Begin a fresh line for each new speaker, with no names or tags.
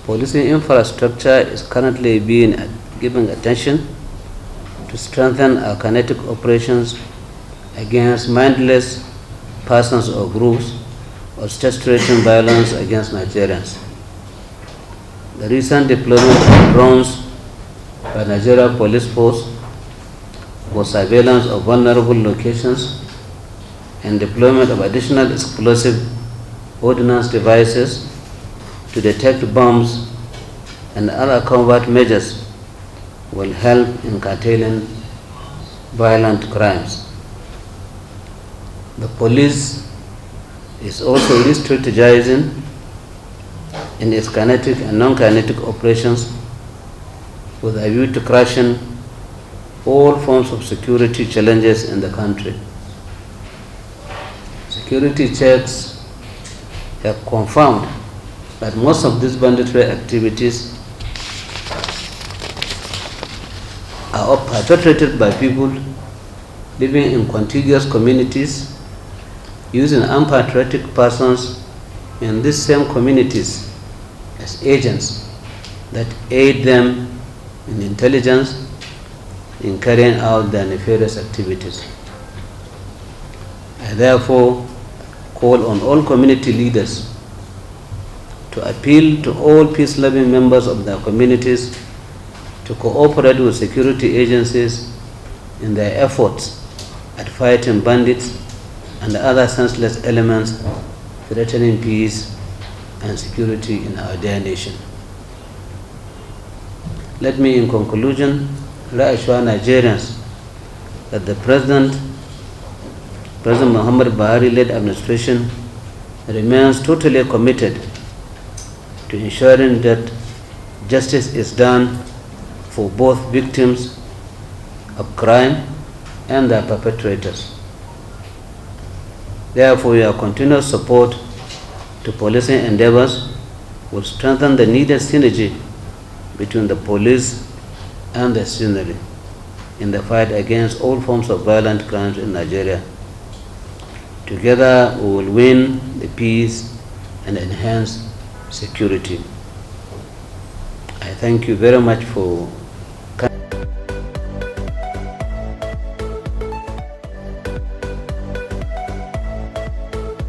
Policing infrastructure is currently being given attention to strengthen our kinetic operations against mindless persons or groups orchestrating violence against Nigerians. The recent deployment of drones by Nigeria Police Force for surveillance of vulnerable locations and deployment of additional explosive ordnance devices to detect bombs and other covert measures will help in curtailing violent crimes. The police is also re-strategizing in its kinetic and non-kinetic operations with a view to crushing all forms of security challenges in the country. Security checks have confirmed that most of these banditry activities are perpetrated by people living in contiguous communities using unpatriotic persons in these same communities as agents that aid them in intelligence in carrying out their nefarious activities. I therefore call on all community leaders to appeal to all peace-loving members of their communities to cooperate with security agencies in their efforts at fighting bandits and other senseless elements threatening peace and security in our dear nation. Let me, in conclusion, reassure Nigerians that the President Muhammad Buhari-led administration remains totally committed to ensuring that justice is done for both victims of crime and their perpetrators. Therefore, your continuous support to policing endeavors will strengthen the needed synergy between the police and the citizenry in the fight against all forms of violent crimes in Nigeria. Together, we will win the peace and enhance security. I thank you very much for